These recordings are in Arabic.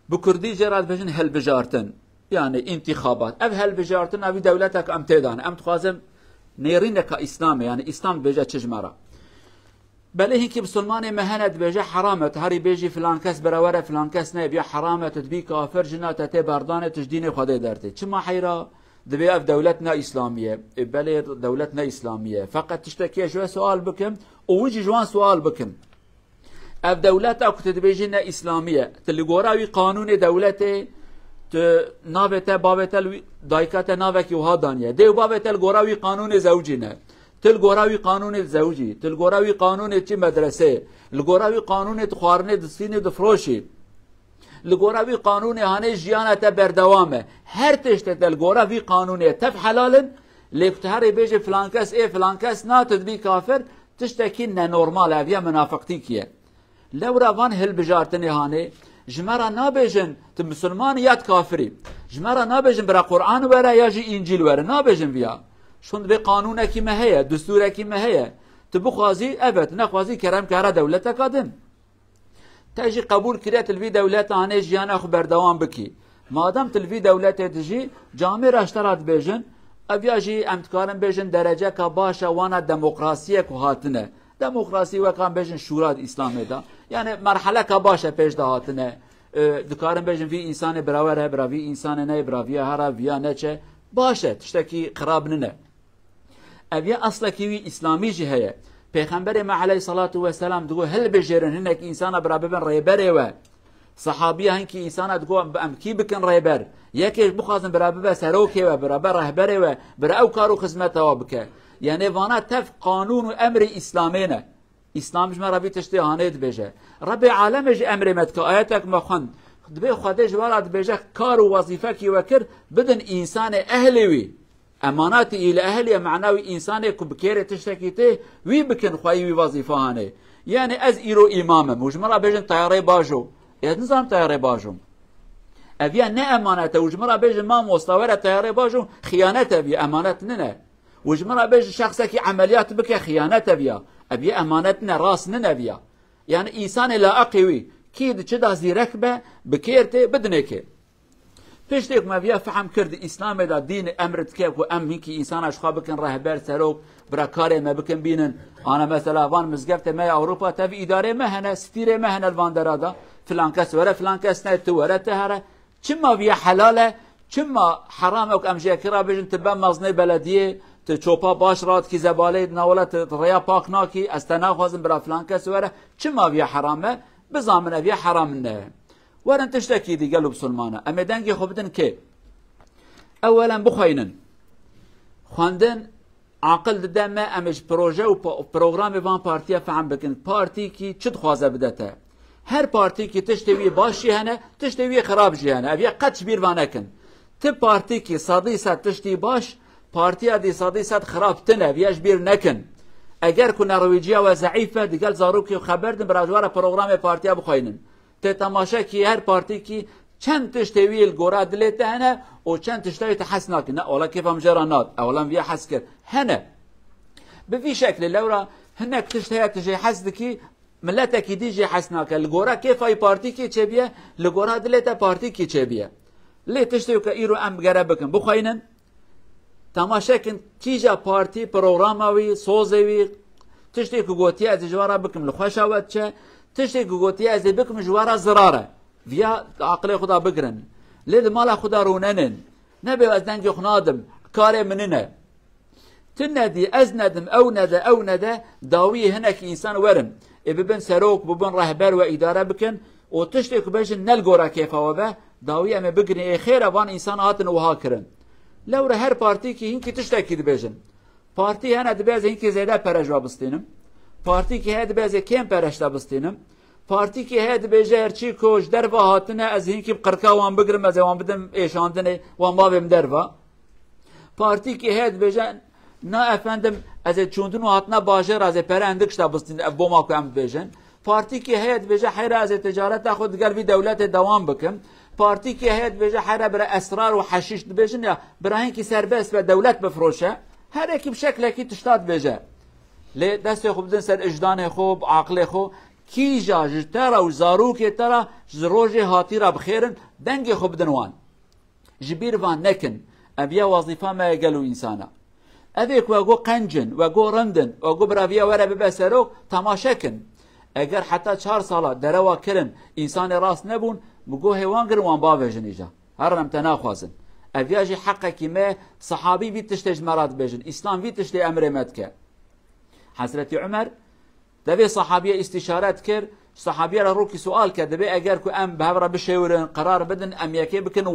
بكردي جرات بجن هلبجارتن يعني انتخابات اف هلبجارتن ابي دولتك ام تيدان ام تخازم نيرينك اسلام يعني اسلام بيجا تشجمره بل هيك بسلمان مهند بيجا حرامه هري بيجي فلان كاس براوره فلان كاس نبي حرامه تدبي كافر جنات تي بردان تجدين خدي درتي كما حيره دبي اف دولتنا اسلاميه بل دولتنا اسلاميه فقط تشتكي شو سؤال بكم وونجي جوان سؤال بكم اف دولتك تدبيجنا اسلاميه تلي غوراوي قانون دولته ناوته بابته دايكاته ناوكي وهادانيه ديو بابته الغوراوي قانون زوجينا تل غوراوي قانون الزوجي تل غوراوي قانون تي مدرسه الغوراوي قانون تخوارنه دسينه دفروشي الغوراوي قانون هانه جيانته بردوامه هر تشت تل غوراوي قانون تف حلال ليكتهر بيجي فلانكاس اي فلانكاس نا تدبي كافر تشتكي نورمال ابيا منافقتيكيه لو روان هل بجارتني هانه جمرا نابجن مسلمان يات كافري جمرا نابجن برا قرآن ورا ياجي انجيل ورا نابجن بيا شون بي قانونك ما هي دستورك ما هي تبخوازي ابد نخوازي كرم كره دولتك قدم تجي قبول كريت الفي دولت اني جيان اخو بردوام بكي ما دام تلفي دولت تجي جامع اشترات بجن ابياجي امتكارن بجن درجه كباشا وانا ديمقراطيه كهاتنه ديمقراطی و کام بجن شورای اسلامی دا یعنی مرحله که باشه پیش دهاتنه دکارم بجن وی انسان براوره براوی انسان نه براوی هر ویا نه چه باشه تشتکی خراب نه اویا اصلا کی اسلامی جهه پیغمبر ما علیه الصلاه و السلام دو هل بجرن هنک انسان برابر ریبره و صحابیه هنکی انسان دو ام کی بکن ریبر یکی بخوازن برابر سروکی و برابر رهبره و بر او کارو خدمت ها بکه يعني وانا تف قانون امر اسلامينا اسلام جمع ربي تشتي هانيت بيجه ربي عالمج امر متك اياتك مخن دبي خدج وراد بيجه كار وظيفك وكر بدن انسان اهلوي امانات الى اهلي معنوي انسان كبكير تشتكيته وي بكن خوي وظيفه هاني يعني از ايرو امام مجمره بيجن طياري باجو يا نظام طياري باجو ابيا نه امانته وجمره بيجن ما مستوره طياري باجو خيانته بي امانه نه وجمرة بيج شخصك عمليات بك خيانة بيا أبي أمانتنا راسنا بيا يعني إنسان لا أقوي كيد كذا زيركبة بكيرته بدنك فيشتيك ما بيا فهم كرد إسلام دا دين أمرت كيف وأم هيك إنسان أشخابكن رهبر سروك براكاري ما بكن بينن أنا مثلا فان مزقفت ما أوروبا تبي إدارة ما هنا ستيرة ما هنا الفاندرادا فلان كاس ولا فلان كاس نت ولا تهرة كم بيا حلالة كم حرامك أمشي كرا بيجن تبى مزني بلدية تشوپا باش رات کی زباله ناولت ریا پاک ناکی استنا خوازم برا فلان کس وره چما بیا حرامه بزامن بیا حرام نه ورن تشتکی دی قلب سلمانه اما دنگی خوبدن که اولا بخوینن خواندن عقل دم امش پروژه و پروگرام وان پارتیا فهم بکن پارتی کی چد خوازه بدته هر پارتی کی تشتوی باشی هنه تشتوی خراب جی هنه اویا قدش بیر وانکن تی پارتی کی صدی ست تشتی باش پارتیا دی صدی ست خراب تنه ویاش بیر نکن اگر کو نرویجیا و ضعیفه دیگل زاروکی خبر دن براجوار پروگرام پارتیا بخواینن ته تماشا کی هر پارتی کی چند تشتوی الگورا دلته هنه و چند تشتوی تحسنا کنه اولا کیف هم جرانات اولا ویا حس کر هنه بفي شكل لورا هناك تشتهي تجي حسدكي ملتك ديجي حسناك الجورا كيف اي بارتي كي تشبيه الجورا دلتا بارتي كي تشبيه ليه تشتهي كايرو ام جربكم بخاينن تماشاكن تيجا بارتي بروغراماوي صوزوي تشتهي كوغوتي از جوارا بكم لخوشاوتشه تشتهي كوغوتي از بكم جوارا زراره فيا عقل خدا بقرن ليه مال خدا روننن نبي ازدنج خنادم كاري مننا تندي ازندم او ندا داوي هناك انسان ورم ببن سروك ببن رهبر واداره بكن وتشتك بجن نلغورا كيف وبه داوي ام بغني خير وان انسان هاتن وهاكرن لو هر بارتي كي هنك تشتكي بجن بارتي انا دباز هنك زياده برجوا بستينم بارتي كي هاد باز كم برشتا بستينم بارتي كي هاد بجر چي كوج دروا هاتنه از هنك بقركا وان بگرم از وان بدم ايشاندنه وان ما بم دروا بارتي كي هاد بجن نه efendim از چوندن و هاتنا باجر از پرندک شتا بستین بوما کوم بجن پارتی کی هيئت بجه حيره از تجارت خود قلبي دولت دوام بكم پارتی کی هيئت بجه حيره بر اسرار و حشيش بجن يا براهين کی سربست و دولت بفروشه هر کی بشكل کی تشتاد بجه ل دست خوب دن سر اجدان خوب عقل خو کیجا جترا و زاروک ترا روج هاتی را بخیرن دنگ خوب دنوان جبیر وان نکن ابیا وظیفه ما گلو انسانا اویک وگو قنجن وگو رندن وگو براویا وره ببسرو تماشا کن اگر حتی 4 ساله دروا کرن انسان راست نبون بگو هیوان گرن وان باویجن ایجا هرم تناخوازن اویاجی حقا کمه صحابی وی تشتج مراد بجن اسلام وی تشتی امر مدکه حضرت عمر دبی صحابیه استشارت کرد صحابیه را روکی سوال کرد دبی اگر که ام بهبرا بشورن قرار بدن ام یکی بکن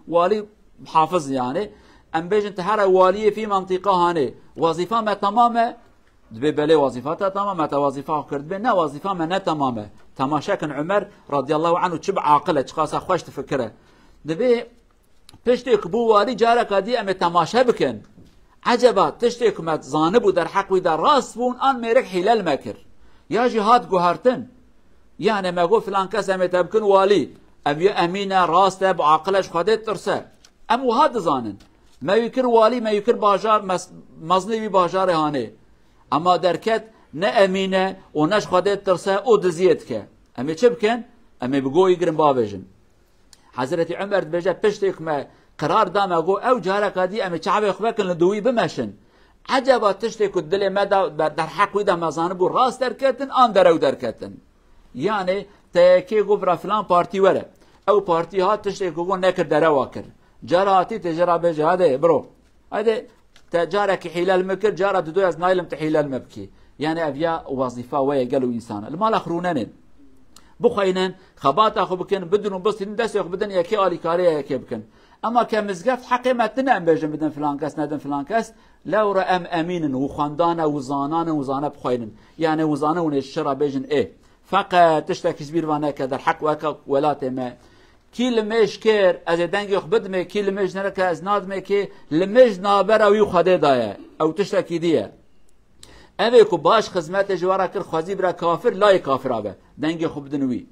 والی حافظ یعنی ام بجن تهر والی فی منطقه هانه وظیفه ما تمامه دبی بله وظیفه تمامه تا وظیفه کرد به نه وظیفه ما نه تمامه تماشا کن عمر رضی الله عنه چه عاقله چه خاصه خوش تفکره دبی پشتی که بو والی جاره کدی ام تماشا بکن عجبا تشتی که مت زانبو در حق و در راست بون آن میرک حلال مکر یا جهاد گوهرتن یعنی مگو فلان کس ام تبکن والی ام یا امینه راسته با عقلش خودت ترسه ام وهاد زانن ما یکر والی ما یکر باجار مزنوی باجار هانه اما درکت نه امینه و نش خودت ترسه او دزیت که ام چه بکن ام بگو یگرن بابجن حضرت عمر بجا پشتی که ما قرار دام اگو او جاره کدی ام چعبه خوبکن لدوی بمشن عجبا تشتی که دل ما در حق ویدا مزانه بو راست درکتن آن درو درکتن یعنی تاکی گو برا فلان پارتی وره او پارتی ها تشتی که گو نکر دروا کر جاره هاتی تجرا بجا هده برو هده تجاره که حلال مکر جاره دو از نایلم تحلال مبکی یعنی اویا وظیفه ویا گلو انسان المال اخرونن بخاینن خبات اخو بکن بدون بس دست اخو بدن یکی آلی کاری یکی بکن اما که مزگفت حقی متنه ام بجن بدن فلان کس ندن فلان کس لو را ام امینن و خواندان و زانان و زانه بخاینن یعنی و زانه و نشرا بجن فقط تشتكي بيروانه كدر حق وك ولات ما كي لمش كير از دنگ خبد ما كي لمش نرك از ناد ما كي لمش نابر او خده دايه او تشتكي ديه اوه کو باش خدمت جوارا کر خوازی برا کافر لای کافر آبه دنگ خبدنوی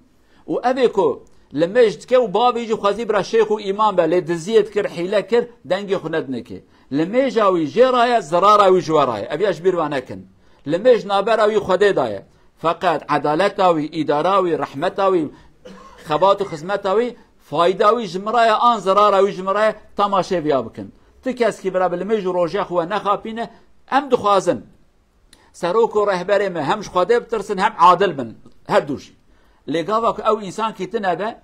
و اوه کو لمش که و بابی جو خوازی برا شیخ و امام به لدزیت کر حیله کر دنگ خند نکه لمش اوی جرای زرار اوی جوارای ابیاش بيروانه کن لمش نابر اوی خده دايه فقط عدالتاوی اداراوی رحمتاوی خبات و خدمتاوی فایداوی جمرای آن ضرراوی جمرای تماشا بیا بکن تو کس که برای لمج روزه خو نخاپینه هم دخوازن سروک و رهبر ما همش خدا بترسن هم عادل بن هر دوشی لگاوا که او انسان کی تنبه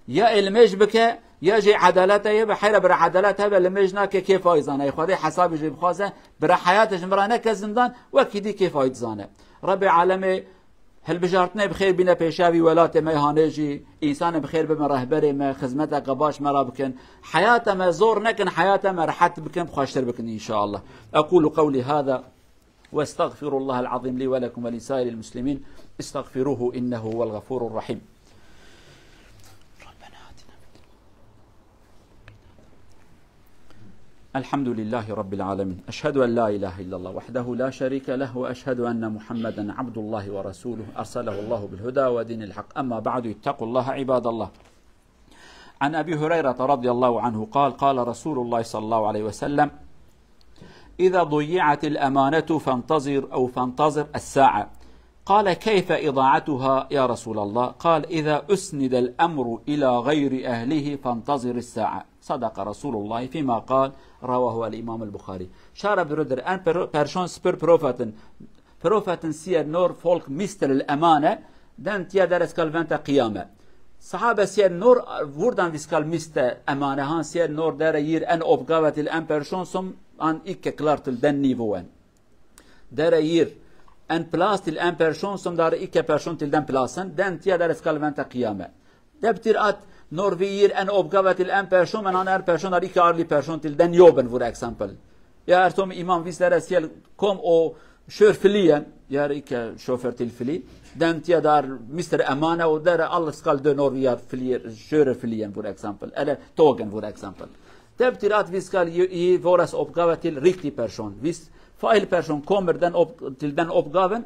یا المج بکه یا جی عدالته یا بحیره بر عدالته به لمج نکه کی فایزانه خدا حسابی جی بخوازه بر حیات جمرانه که زندان و کدی کی فایزانه رب العالمین هل بجارتنا بخير بنا بيشاوي ولات ما هانجي انسان بخير بما رهبر ما خدمتك قباش مرا بكن حياته ما زور نكن حياته ما رحت بكن بخاشتر بكن ان شاء الله اقول قولي هذا واستغفر الله العظيم لي ولكم ولسائر المسلمين استغفروه انه هو الغفور الرحيم الحمد لله رب العالمين أشهد أن لا إله إلا الله وحده لا شريك له وأشهد أن محمدا عبد الله ورسوله أرسله الله بالهدى ودين الحق أما بعد اتقوا الله عباد الله عن أبي هريرة رضي الله عنه قال قال رسول الله صلى الله عليه وسلم إذا ضيعت الأمانة فانتظر الساعة قال كيف إضاعتها يا رسول الله قال إذا أسند الأمر إلى غير أهله فانتظر الساعة صدق رسول الله فيما قال رواه الإمام البخاري شارع برودر أن برشون سبر بروفتن سير نور فولك مستر الأمانة دان تيا درس كالفانتا قيامة صحابة سير نور وردان فيسكال مستر أمانة هان سير نور دار يير أن أبقاوة الأن برشون سم أن إكا كلارت الدن نيفوان دار يير ان بلاس الان برشون سم دار ایک برشون تل دن پلاسن دن تیا در اسکال ونتا قیامه دبتر ات نورویر ان اوبگاوت الان برشون من ان برشون دار ایک ارلی برشون تل دن یوبن فور اكزامبل یا ارتوم امام ویس در اسیل کوم او شورفلien یا ایک شوفر تل فلی دن تیا دار مستر امانه و در الله اسکال دو نورویر فلی شورفلien فور اكزامبل الا توگن فور اكزامبل دبتر ات ویسکال ی فورس اوبگاوت تل ریکتی برشون ویس Fail person kommer till den uppgaven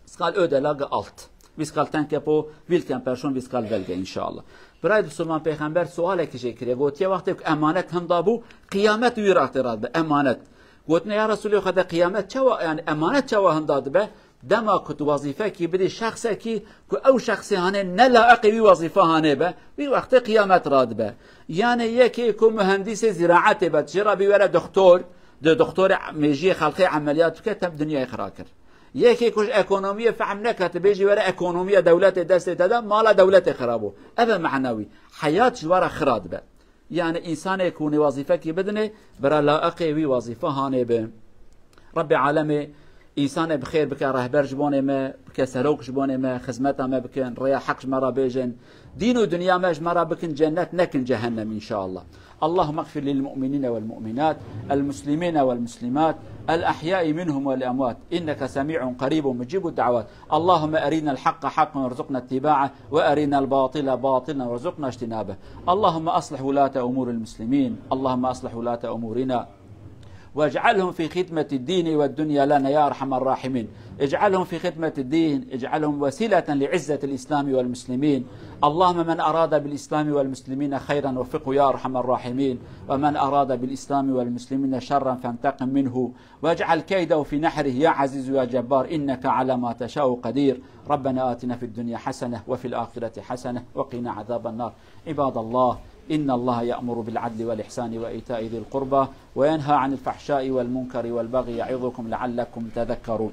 ska ödelägga allt. Vi ska tänka på vilken person vi ska välja inshallah. برای مسلمان پیغمبر سوالی که کرد گفت یه وقتی که امانت هم دابو قیامت ویرات راد به امانت گفت نه یا رسول خدا قیامت چوا یعنی امانت چوا هم داد به دما كنت وظيفة كي بدي شخصة كي أو شخصي هاني نلائق بي وظيفة هاني با بي وقت قيامت راد با يعني يكي يكون مهندس زراعة بتجرى بي ولا دكتور ميجي خلقي عمليات كتب دنيا خراكر يكي كوش اكونومية فهم نكت بيجي ولا اكونومية دولة دست تدا مالا دولة خرابو أبا معنوي حياة جوارا خراد با يعني إنسان يكون وظيفة كي بدني برا لائق بي وظيفة هاني با رب عالمي إنسان بخير بك رهبر جبونه ما بك سلوك جبونه ما خدمته ما بكن ريا حق مرة بيجن دين ودنيا ما مرة بكن جنة نكن جهنم إن شاء الله. اللهم اغفر للمؤمنين والمؤمنات المسلمين والمسلمات الأحياء منهم والأموات إنك سميع قريب مجيب الدعوات. اللهم أرنا الحق حقا وارزقنا اتباعه وأرنا الباطل باطلا وارزقنا اجتنابه. اللهم أصلح ولاة أمور المسلمين، اللهم أصلح ولاة أمورنا واجعلهم في خدمة الدين والدنيا لنا يا أرحم الراحمين. اجعلهم في خدمة الدين، اجعلهم وسيلة لعزة الإسلام والمسلمين. اللهم من أراد بالإسلام والمسلمين خيرا وفقه يا أرحم الراحمين، ومن أراد بالإسلام والمسلمين شرا فانتقم منه واجعل كيده في نحره يا عزيز يا جبار إنك على ما تشاء قدير. ربنا آتنا في الدنيا حسنة وفي الآخرة حسنة وقنا عذاب النار. عباد الله، إن الله يأمر بالعدل والإحسان وإيتاء ذي القربى وينهى عن الفحشاء والمنكر والبغي يعظكم لعلكم تذكرون.